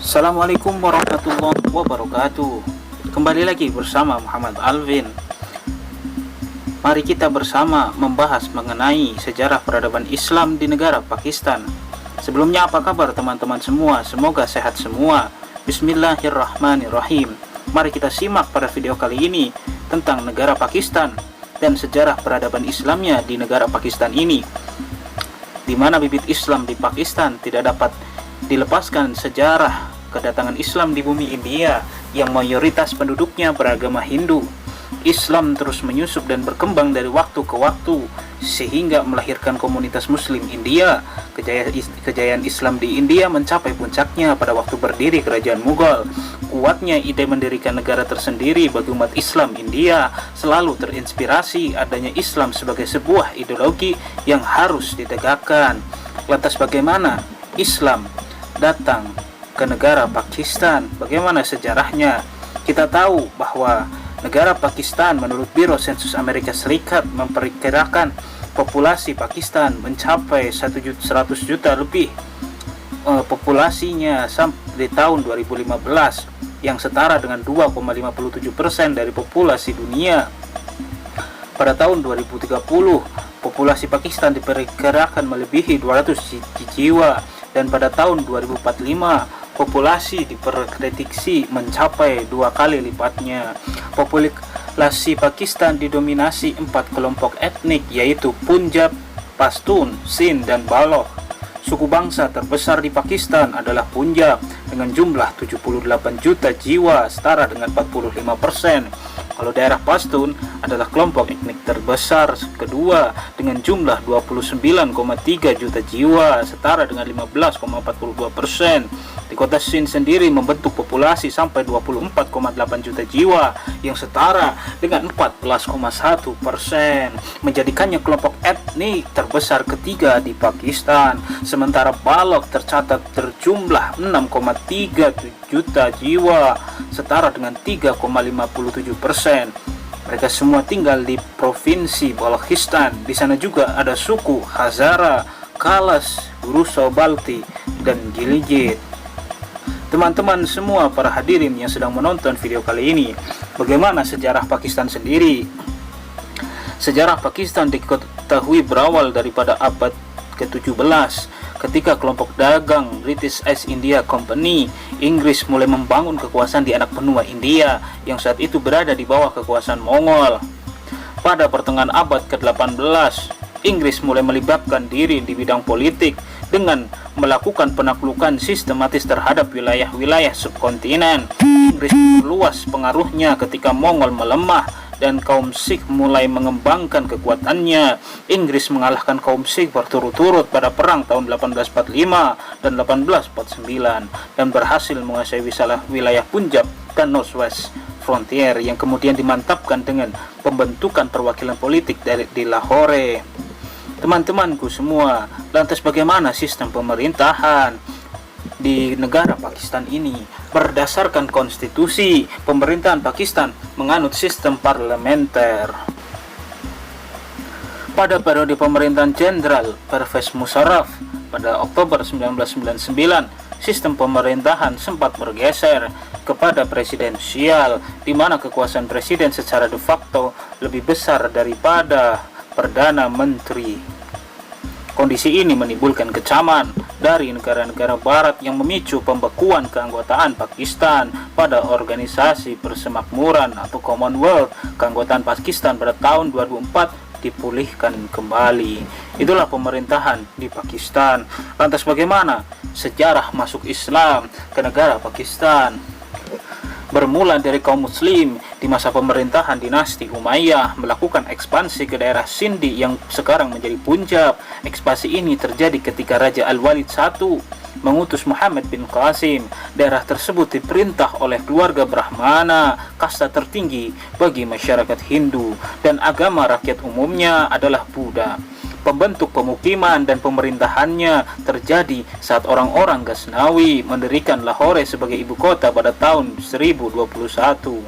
Assalamualaikum warahmatullahi wabarakatuh. Kembali lagi bersama Muhammad Alvin. Mari kita bersama membahas mengenai sejarah peradaban Islam di negara Pakistan. Sebelumnya, apa kabar teman-teman semua? Semoga sehat semua. Bismillahirrahmanirrahim. Mari kita simak pada video kali ini tentang negara Pakistan dan sejarah peradaban Islamnya di negara Pakistan ini, di mana bibit Islam di Pakistan tidak dapat dilepaskan sejarah kedatangan Islam di bumi India yang mayoritas penduduknya beragama Hindu. Islam terus menyusup dan berkembang dari waktu ke waktu sehingga melahirkan komunitas Muslim India. Kejayaan Islam di India mencapai puncaknya pada waktu berdiri Kerajaan Mughal. Kuatnya ide mendirikan negara tersendiri bagi umat Islam India selalu terinspirasi adanya Islam sebagai sebuah ideologi yang harus ditegakkan. Lantas bagaimana Islam datang ke negara Pakistan? Bagaimana sejarahnya? Kita tahu bahwa negara Pakistan menurut Biro Sensus Amerika Serikat memperkirakan populasi Pakistan mencapai 100 juta lebih populasinya sampai di tahun 2015, yang setara dengan 2,57% dari populasi dunia. Pada tahun 2030, populasi Pakistan diperkirakan melebihi 200 jiwa, dan pada tahun 2045 populasi diprediksi mencapai 2 kali lipatnya. Populasi Pakistan didominasi 4 kelompok etnik, yaitu Punjab, Pashtun, Sindh, dan Baloch. Suku bangsa terbesar di Pakistan adalah Punjab dengan jumlah 78 juta jiwa, setara dengan 45%. Kalau daerah Pashtun adalah kelompok etnik terbesar kedua dengan jumlah 29,3 juta jiwa, setara dengan 15,42%. Di kota Sindh sendiri membentuk populasi sampai 24,8 juta jiwa yang setara dengan 14,1%, menjadikannya kelompok etnik terbesar ketiga di Pakistan. Sementara Baloch tercatat berjumlah 6,3 juta jiwa, setara dengan 3,57%. Mereka semua tinggal di provinsi Balochistan. Di sana juga ada suku Hazara, Khalas, Gurusobalti, dan Gilgit. Teman-teman semua, para hadirin yang sedang menonton video kali ini, bagaimana sejarah Pakistan sendiri? Sejarah Pakistan diketahui berawal daripada abad ke-17, ketika kelompok dagang British East India Company Inggris mulai membangun kekuasaan di anak benua India yang saat itu berada di bawah kekuasaan Mongol. Pada pertengahan abad ke-18, Inggris mulai melibatkan diri di bidang politik dengan melakukan penaklukan sistematis terhadap wilayah-wilayah subkontinen. Inggris meluas pengaruhnya ketika Mongol melemah dan kaum Sikh mulai mengembangkan kekuatannya. Inggris mengalahkan kaum Sikh berturut-turut pada perang tahun 1845 dan 1849 dan berhasil menguasai wilayah Punjab dan Northwest Frontier yang kemudian dimantapkan dengan pembentukan perwakilan politik di Lahore. Teman-temanku semua, lantas bagaimana sistem pemerintahan di negara Pakistan ini? Berdasarkan konstitusi, pemerintahan Pakistan menganut sistem parlementer. Pada periode pemerintahan Jenderal Pervez Musharraf pada Oktober 1999, sistem pemerintahan sempat bergeser kepada presidensial, di mana kekuasaan presiden secara de facto lebih besar daripada Perdana Menteri. Kondisi ini menimbulkan kecaman dari negara-negara barat yang memicu pembekuan keanggotaan Pakistan pada Organisasi Persemakmuran atau Commonwealth. Keanggotaan Pakistan pada tahun 2004 dipulihkan kembali. Itulah pemerintahan di Pakistan. Lantas bagaimana sejarah masuk Islam ke negara Pakistan? Bermula dari kaum muslim di masa pemerintahan dinasti Umayyah melakukan ekspansi ke daerah Sindhi yang sekarang menjadi Punjab. Ekspansi ini terjadi ketika Raja Al-Walid I mengutus Muhammad bin Qasim. Daerah tersebut diperintah oleh keluarga Brahmana, kasta tertinggi bagi masyarakat Hindu, dan agama rakyat umumnya adalah Buddha. Pembentuk pemukiman dan pemerintahannya terjadi saat orang-orang Ghaznawi mendirikan Lahore sebagai ibu kota pada tahun 1021.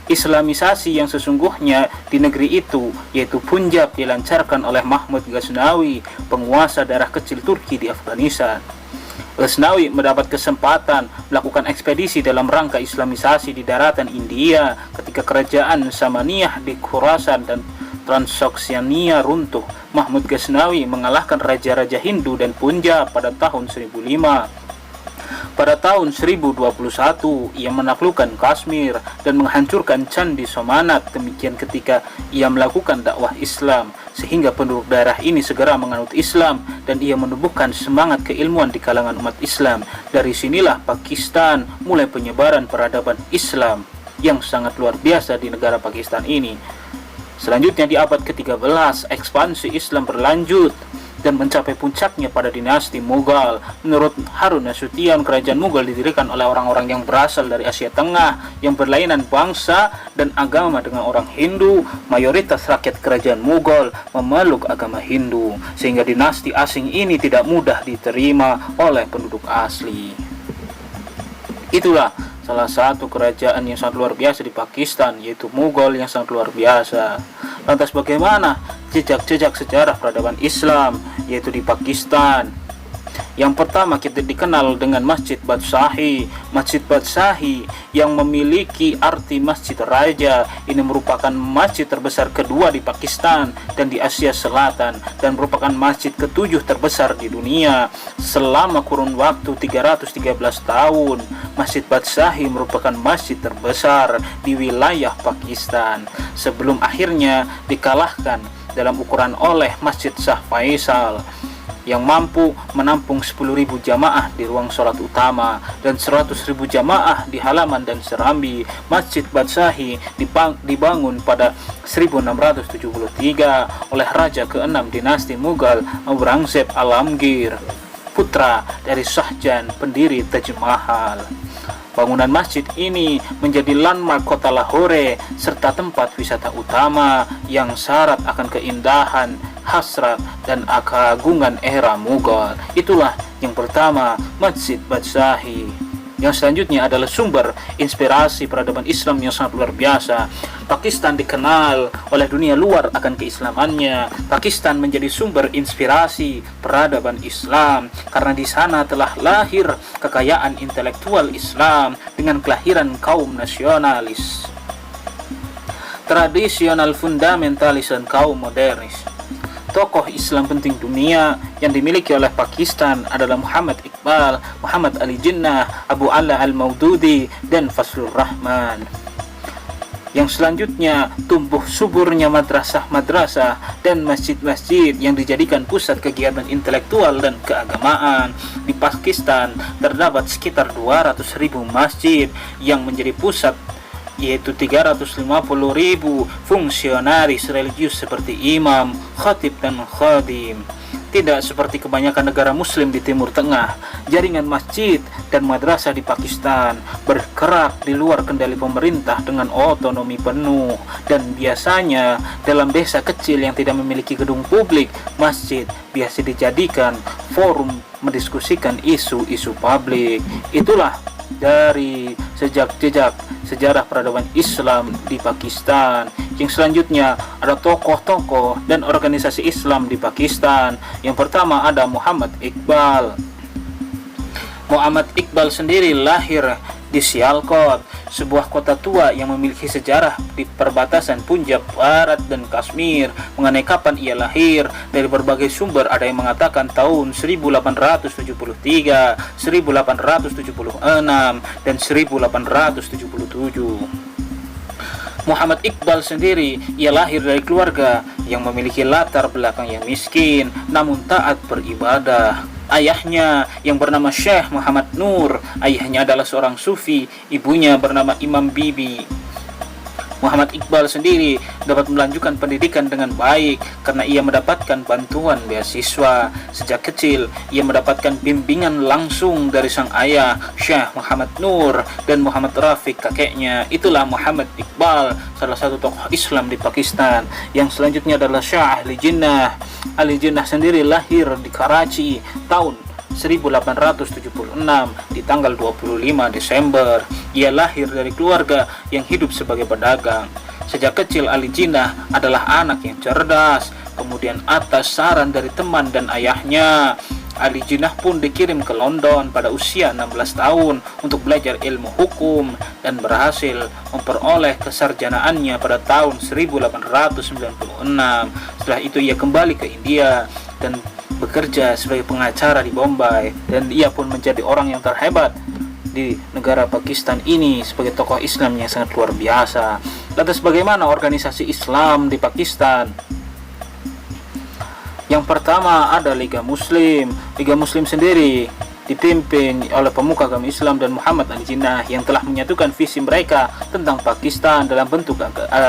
Islamisasi yang sesungguhnya di negeri itu, yaitu Punjab, dilancarkan oleh Mahmud Ghaznawi, penguasa daerah kecil Turki di Afghanistan. Ghaznawi mendapat kesempatan melakukan ekspedisi dalam rangka islamisasi di daratan India ketika kerajaan Samaniyah di Khurasan dan Transoxiania runtuh. Mahmud Ghaznawi mengalahkan raja-raja Hindu dan Punjab pada tahun 1005. Pada tahun 1021, ia menaklukkan Kashmir dan menghancurkan Candi Somanat. Demikian ketika ia melakukan dakwah Islam, sehingga penduduk daerah ini segera menganut Islam dan ia menumbuhkan semangat keilmuan di kalangan umat Islam. Dari sinilah Pakistan mulai penyebaran peradaban Islam yang sangat luar biasa di negara Pakistan ini. Selanjutnya di abad ke-13, ekspansi Islam berlanjut dan mencapai puncaknya pada dinasti Mughal. Menurut Harun Nasution, kerajaan Mughal didirikan oleh orang-orang yang berasal dari Asia Tengah yang berlainan bangsa dan agama dengan orang Hindu. Mayoritas rakyat kerajaan Mughal memeluk agama Hindu, sehingga dinasti asing ini tidak mudah diterima oleh penduduk asli. Itulah salah satu kerajaan yang sangat luar biasa di Pakistan, yaitu Mughal yang sangat luar biasa. Lantas bagaimana jejak-jejak sejarah peradaban Islam, yaitu di Pakistan? Yang pertama kita dikenal dengan Masjid Badsahi. Masjid Badsahi yang memiliki arti Masjid Raja. Ini merupakan masjid terbesar kedua di Pakistan dan di Asia Selatan, dan merupakan masjid ke-7 terbesar di dunia. Selama kurun waktu 313 tahun, Masjid Badsahi merupakan masjid terbesar di wilayah Pakistan, sebelum akhirnya dikalahkan dalam ukuran oleh Masjid Shah Faisal yang mampu menampung 10.000 jamaah di ruang sholat utama dan 100.000 jamaah di halaman dan serambi. Masjid Badsahi dibangun pada 1673 oleh Raja ke-6 dinasti Mughal, Aurangzeb Alamgir, putra dari Shahjahan, pendiri Taj Mahal. Bangunan masjid ini menjadi landmark kota Lahore serta tempat wisata utama yang syarat akan keindahan, hasrat, dan keagungan era Mughal. Itulah yang pertama, Masjid Badsahi. Yang selanjutnya adalah sumber inspirasi peradaban Islam yang sangat luar biasa. Pakistan dikenal oleh dunia luar akan keislamannya. Pakistan menjadi sumber inspirasi peradaban Islam karena di sana telah lahir kekayaan intelektual Islam dengan kelahiran kaum nasionalis, tradisional, fundamentalis, dan kaum modernis. Tokoh Islam penting dunia yang dimiliki oleh Pakistan adalah Muhammad Iqbal, Muhammad Ali Jinnah, Abu Ala Al-Maududi, dan Fazlur Rahman. Yang selanjutnya, tumbuh suburnya madrasah-madrasah dan masjid-masjid yang dijadikan pusat kegiatan intelektual dan keagamaan. Di Pakistan terdapat sekitar 200.000 masjid yang menjadi pusat, yaitu 350.000 fungsionaris religius seperti imam, khatib, dan khadim. Tidak seperti kebanyakan negara muslim di Timur Tengah, jaringan masjid dan madrasah di Pakistan bergerak di luar kendali pemerintah dengan otonomi penuh, dan biasanya dalam desa kecil yang tidak memiliki gedung publik, masjid biasa dijadikan forum mendiskusikan isu-isu publik. Itulah dari jejak sejarah peradaban Islam di Pakistan. Yang selanjutnya ada tokoh-tokoh dan organisasi Islam di Pakistan. Yang pertama ada Muhammad Iqbal. Muhammad Iqbal sendiri lahir di Sialkot, sebuah kota tua yang memiliki sejarah di perbatasan Punjab Barat dan Kashmir. Mengenai kapan ia lahir, dari berbagai sumber ada yang mengatakan tahun 1873, 1876, dan 1877. Muhammad Iqbal sendiri, ia lahir dari keluarga yang memiliki latar belakang yang miskin namun taat beribadah. Ayahnya yang bernama Syekh Muhammad Nur, ayahnya adalah seorang sufi, ibunya bernama Imam Bibi. Muhammad Iqbal sendiri dapat melanjutkan pendidikan dengan baik karena ia mendapatkan bantuan beasiswa. Sejak kecil, ia mendapatkan bimbingan langsung dari sang ayah, Syekh Muhammad Nur, dan Muhammad Rafiq, kakeknya. Itulah Muhammad Iqbal, salah satu tokoh Islam di Pakistan. Yang selanjutnya adalah Shah Ali Jinnah. Ali Jinnah sendiri lahir di Karachi tahun 1876 di tanggal 25 Desember. Ia lahir dari keluarga yang hidup sebagai pedagang. Sejak kecil Ali Jinnah adalah anak yang cerdas. Kemudian atas saran dari teman dan ayahnya, Ali Jinnah pun dikirim ke London pada usia 16 tahun untuk belajar ilmu hukum dan berhasil memperoleh kesarjanaannya pada tahun 1896. Setelah itu ia kembali ke India dan bekerja sebagai pengacara di Bombay, dan ia pun menjadi orang yang terhebat di negara Pakistan ini sebagai tokoh Islam yang sangat luar biasa. Lantas bagaimana organisasi Islam di Pakistan? Yang pertama ada Liga Muslim. Liga Muslim sendiri dipimpin oleh pemuka agama Islam dan Muhammad Ali Jinnah yang telah menyatukan visi mereka tentang Pakistan dalam bentuk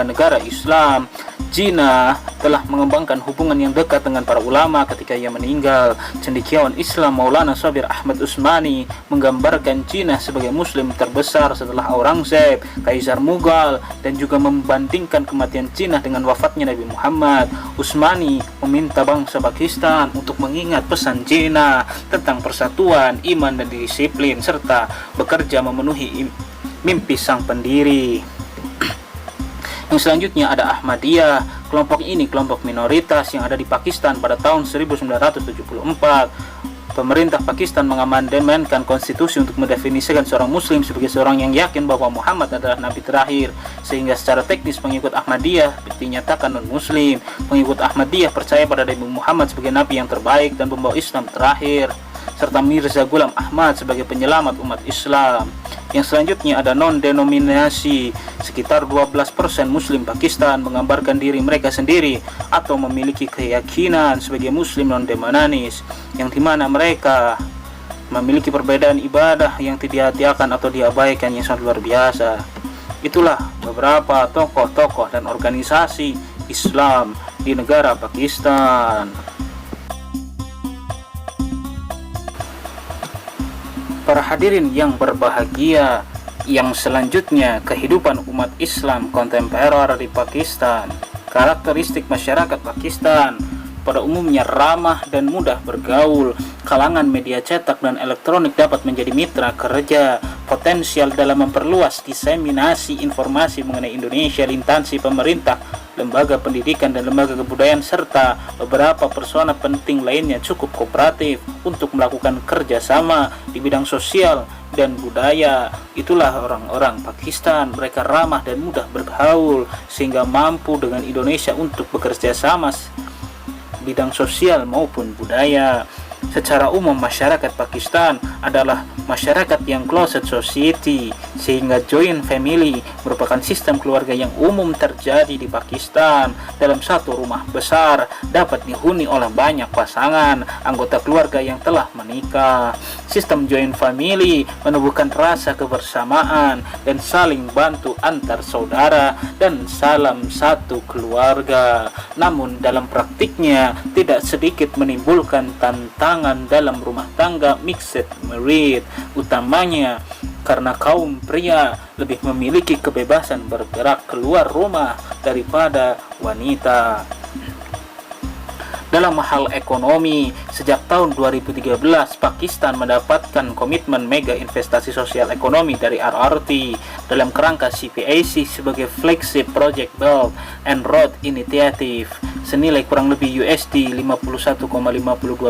negara Islam. Jinnah telah mengembangkan hubungan yang dekat dengan para ulama ketika ia meninggal. Cendekiawan Islam Maulana Sabir Ahmad Usmani menggambarkan Jinnah sebagai muslim terbesar setelah Aurangzeb, Kaisar Mughal, dan juga membandingkan kematian Jinnah dengan wafatnya Nabi Muhammad. Usmani meminta bangsa Pakistan untuk mengingat pesan Jinnah tentang persatuan, iman, dan disiplin, serta bekerja memenuhi mimpi sang pendiri. Yang selanjutnya ada Ahmadiyah. Kelompok ini kelompok minoritas yang ada di Pakistan pada tahun 1974. Pemerintah Pakistan mengamandemenkan konstitusi untuk mendefinisikan seorang muslim sebagai seorang yang yakin bahwa Muhammad adalah nabi terakhir, sehingga secara teknis pengikut Ahmadiyah dinyatakan non-muslim. Pengikut Ahmadiyah percaya pada Nabi Muhammad sebagai nabi yang terbaik dan pembawa Islam terakhir, serta Mirza Ghulam Ahmad sebagai penyelamat umat Islam. Yang selanjutnya ada non-denominasi. Sekitar 12% Muslim Pakistan menggambarkan diri mereka sendiri atau memiliki keyakinan sebagai Muslim non-denominanis, yang dimana mereka memiliki perbedaan ibadah yang dihati-hatikan atau diabaikan yang sangat luar biasa. Itulah beberapa tokoh-tokoh dan organisasi Islam di negara Pakistan. Para hadirin yang berbahagia, yang selanjutnya kehidupan umat Islam kontemporer di Pakistan. Karakteristik masyarakat Pakistan pada umumnya ramah dan mudah bergaul. Kalangan media cetak dan elektronik dapat menjadi mitra kerja. Potensial dalam memperluas diseminasi informasi mengenai Indonesia, instansi pemerintah, lembaga pendidikan dan lembaga kebudayaan, serta beberapa persona penting lainnya cukup kooperatif untuk melakukan kerjasama di bidang sosial dan budaya. Itulah orang-orang Pakistan. Mereka ramah dan mudah bergaul sehingga mampu dengan Indonesia untuk bekerja sama bidang sosial maupun budaya. Secara umum masyarakat Pakistan adalah masyarakat yang closed society, sehingga joint family merupakan sistem keluarga yang umum terjadi di Pakistan. Dalam satu rumah besar dapat dihuni oleh banyak pasangan anggota keluarga yang telah menikah. Sistem joint family menumbuhkan rasa kebersamaan dan saling bantu antar saudara dan salam satu keluarga. Namun dalam praktiknya tidak sedikit menimbulkan tantangan dalam rumah tangga mixed marriage, utamanya karena kaum pria lebih memiliki kebebasan bergerak keluar rumah daripada wanita. Dalam hal ekonomi, sejak tahun 2013 Pakistan mendapatkan komitmen mega investasi sosial ekonomi dari RRT dalam kerangka CPAC sebagai flagship Project Belt and Road Initiative senilai kurang lebih USD 51,52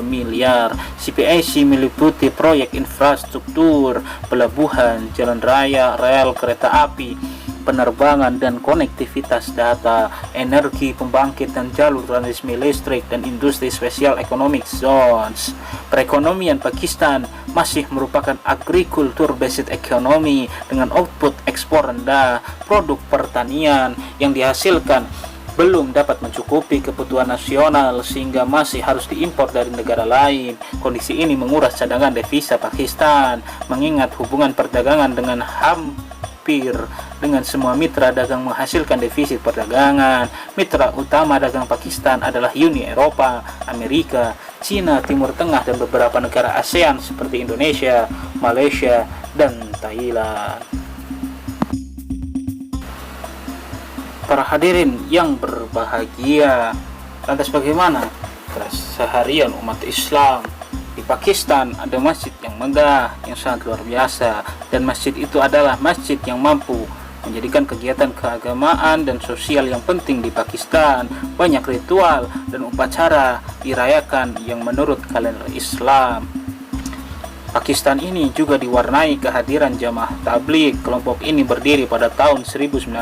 miliar. CPAC meliputi proyek infrastruktur, pelabuhan, jalan raya, rel, kereta api, penerbangan dan konektivitas data, energi pembangkit dan jalur transmisi listrik, dan industri special economic zones. Perekonomian Pakistan masih merupakan agriculture based economy dengan output ekspor rendah. Produk pertanian yang dihasilkan belum dapat mencukupi kebutuhan nasional sehingga masih harus diimpor dari negara lain. Kondisi ini menguras cadangan devisa Pakistan, mengingat hubungan perdagangan dengan dengan semua mitra dagang menghasilkan defisit perdagangan. Mitra utama dagang Pakistan adalah Uni Eropa, Amerika, Cina, Timur Tengah, dan beberapa negara ASEAN seperti Indonesia, Malaysia, dan Thailand. Para hadirin yang berbahagia, lantas bagaimana keseharian umat Islam? Di Pakistan ada masjid yang megah, yang sangat luar biasa, dan masjid itu adalah masjid yang mampu menjadikan kegiatan keagamaan dan sosial yang penting di Pakistan. Banyak ritual dan upacara dirayakan yang menurut kalender Islam. Pakistan ini juga diwarnai kehadiran jamaah tabligh. Kelompok ini berdiri pada tahun 1926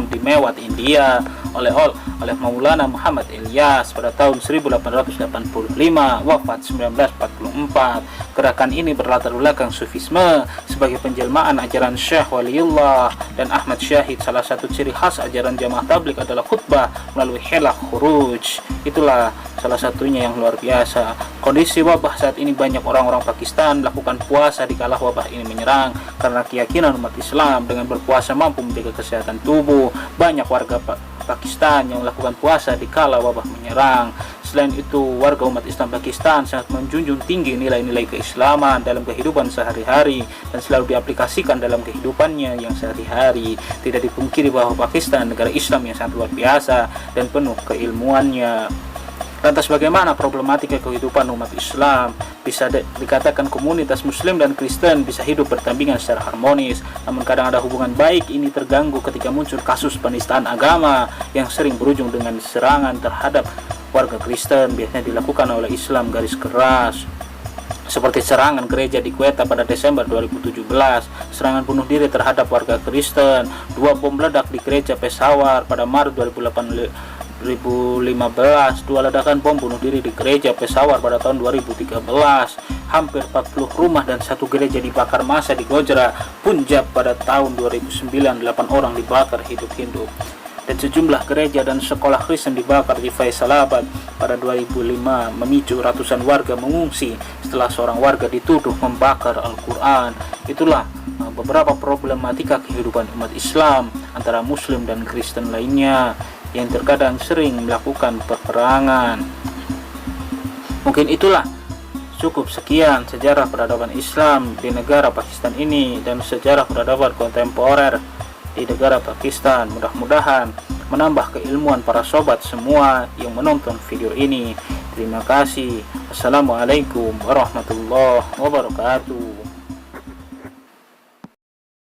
di Mewat, India oleh Maulana Muhammad Ilyas pada tahun 1885, wafat 1944. Gerakan ini berlatar belakang Sufisme sebagai penjelmaan ajaran Syekh Waliullah dan Ahmad Syahid. Salah satu ciri khas ajaran jamaah tabligh adalah khutbah melalui hilak khuruj. Itulah salah satunya yang luar biasa. Kondisi wabah saat ini, banyak orang-orang Pakistan melakukan puasa dikala wabah ini menyerang karena keyakinan umat Islam dengan berpuasa mampu menjaga kesehatan tubuh. Banyak warga Pakistan yang melakukan puasa dikala wabah menyerang. Selain itu, warga umat Islam Pakistan sangat menjunjung tinggi nilai-nilai keislaman dalam kehidupan sehari-hari dan selalu diaplikasikan dalam kehidupannya yang sehari-hari. Tidak dipungkiri bahwa Pakistan negara Islam yang sangat luar biasa dan penuh keilmuannya. Lantas bagaimana problematika kehidupan umat Islam? Bisa dikatakan komunitas Muslim dan Kristen bisa hidup berdampingan secara harmonis, namun kadang ada hubungan baik ini terganggu ketika muncul kasus penistaan agama yang sering berujung dengan serangan terhadap warga Kristen, biasanya dilakukan oleh Islam garis keras. Seperti serangan gereja di Quetta pada Desember 2017, serangan bunuh diri terhadap warga Kristen, 2 bom meledak di gereja Peshawar pada Maret 2015, 2 ledakan bom bunuh diri di gereja Peshawar pada tahun 2013, hampir 40 rumah dan 1 gereja dibakar massa di Gujarat, Punjab pada tahun 2009, 8 orang dibakar hidup-hidup, dan sejumlah gereja dan sekolah Kristen dibakar di Faisalabad pada 2005, memicu ratusan warga mengungsi setelah seorang warga dituduh membakar Al-Quran. Itulah beberapa problematika kehidupan umat Islam antara Muslim dan Kristen lainnya yang terkadang sering melakukan peperangan. Mungkin itulah cukup sekian sejarah peradaban Islam di negara Pakistan ini dan sejarah peradaban kontemporer di negara Pakistan. Mudah-mudahan menambah keilmuan para sobat semua yang menonton video ini. Terima kasih. Assalamualaikum warahmatullahi wabarakatuh.